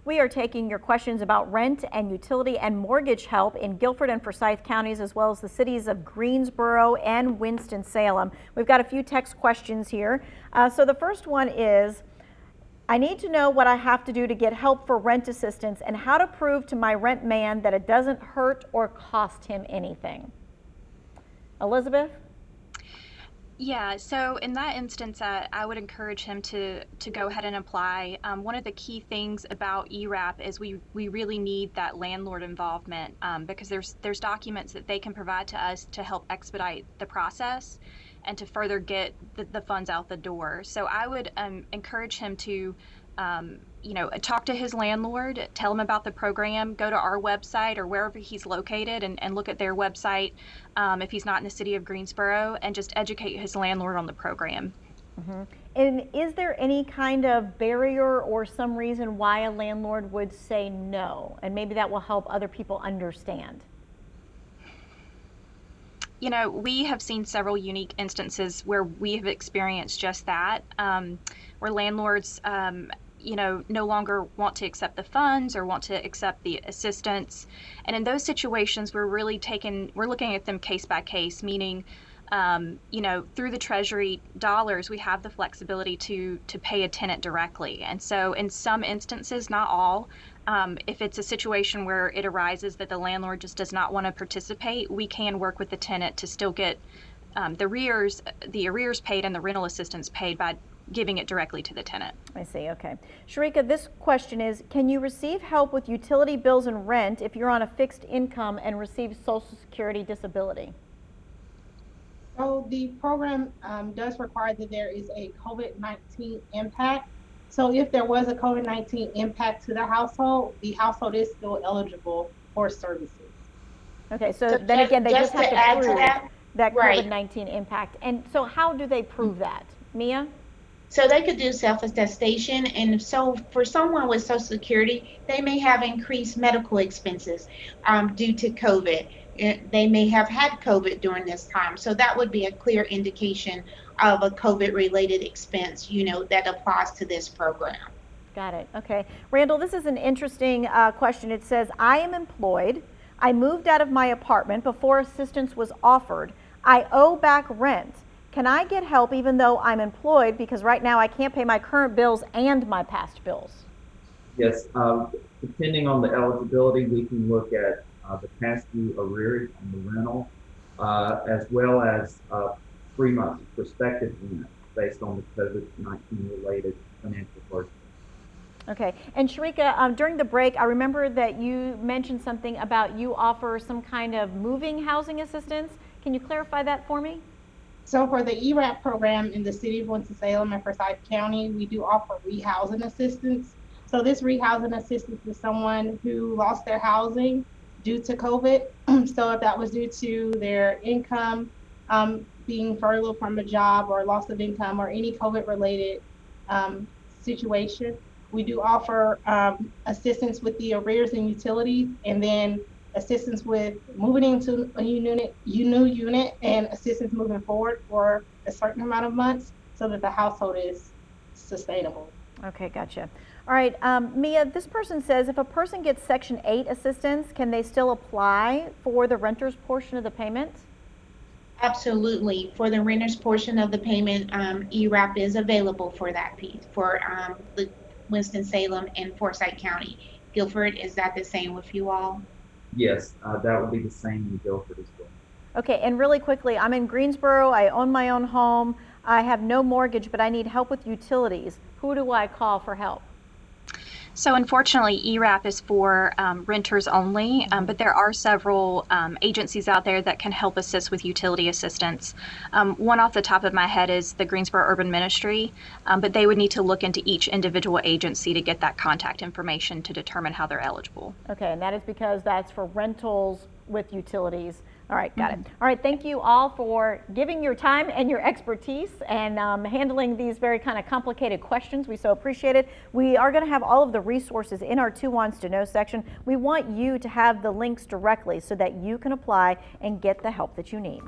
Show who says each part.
Speaker 1: We are taking your questions about rent and utility and mortgage help in Guilford and Forsyth counties, as well as the cities of Greensboro and Winston-Salem. We've got a few text questions here. So the first one is, I need to know what I have to do to get help for rent assistance and how to prove to my rent man that it doesn't hurt or cost him anything. Elizabeth?
Speaker 2: Yeah, so in that instance, I would encourage him to go ahead and apply. One of the key things about ERAP is we really need that landlord involvement because there's documents that they can provide to us to help expedite the process and to further get the funds out the door. So I would encourage him to talk to his landlord, tell him about the program, go to our website or wherever he's located and look at their website if he's not in the city of Greensboro, and just educate his landlord on the program.
Speaker 1: Mm-hmm. And is there any kind of barrier or some reason why a landlord would say no? And maybe that will help other people understand.
Speaker 2: You know, we have seen several unique instances where we have experienced just that, where landlords no longer want to accept the funds or want to accept the assistance. And in those situations, we're looking at them case by case, meaning, through the Treasury dollars, we have the flexibility to pay a tenant directly. And so in some instances, not all, if it's a situation where it arises that the landlord just does not want to participate, we can work with the tenant to still get the arrears paid and the rental assistance paid by giving it directly to the tenant.
Speaker 1: I see, okay. Sharika, this question is, can you receive help with utility bills and rent if you're on a fixed income and receive Social Security disability?
Speaker 3: So the program does require that there is a COVID-19 impact. So if there was a COVID-19 impact to the household is still eligible for services.
Speaker 1: Okay, so then again, they just have to prove that
Speaker 4: right.
Speaker 1: COVID-19 impact. And so how do they prove that? Mia?
Speaker 4: So they could do self-attestation, and so for someone with Social Security, they may have increased medical expenses due to COVID. They may have had COVID during this time, so that would be a clear indication of a COVID-related expense, that applies to this program.
Speaker 1: Got it. Okay. Randall, this is an interesting question. It says, I am employed. I moved out of my apartment before assistance was offered. I owe back rent. Can I get help even though I'm employed, because right now I can't pay my current bills and my past bills?
Speaker 5: Yes, depending on the eligibility, we can look at the past due arrears on the rental, as well as 3 months of prospective rent based on the COVID-19 related financial burden.
Speaker 1: Okay, and Sharika, during the break, I remember that you mentioned something about you offer some kind of moving housing assistance. Can you clarify that for me?
Speaker 3: So for the ERAP program in the city of Winston-Salem and Forsyth County, we do offer rehousing assistance. So this rehousing assistance is someone who lost their housing due to COVID. So if that was due to their income being furloughed from a job or loss of income or any COVID-related situation, we do offer assistance with the arrears and utilities, and then assistance with moving into a new unit and assistance moving forward for a certain amount of months so that the household is sustainable.
Speaker 1: Okay, gotcha. All right, Mia, this person says if a person gets Section 8 assistance, can they still apply for the renter's portion of the payment?
Speaker 4: Absolutely. For the renter's portion of the payment, ERAP is available for that piece, for the Winston-Salem and Forsyth County. Guilford, is that the same with you all?
Speaker 5: Yes, that would be the same in Guilford as well.
Speaker 1: Okay, and really quickly, I'm in Greensboro, I own my own home, I have no mortgage, but I need help with utilities. Who do I call for help?
Speaker 2: So unfortunately, ERAP is for renters only, but there are several agencies out there that can help assist with utility assistance. One off the top of my head is the Greensboro Urban Ministry, but they would need to look into each individual agency to get that contact information to determine how they're eligible.
Speaker 1: Okay, and that is because that's for rentals with utilities. All right, got it. All right, thank you all for giving your time and your expertise and handling these very kind of complicated questions. We so appreciate it. We are going to have all of the resources in our Two Wants to Know section. We want you to have the links directly so that you can apply and get the help that you need.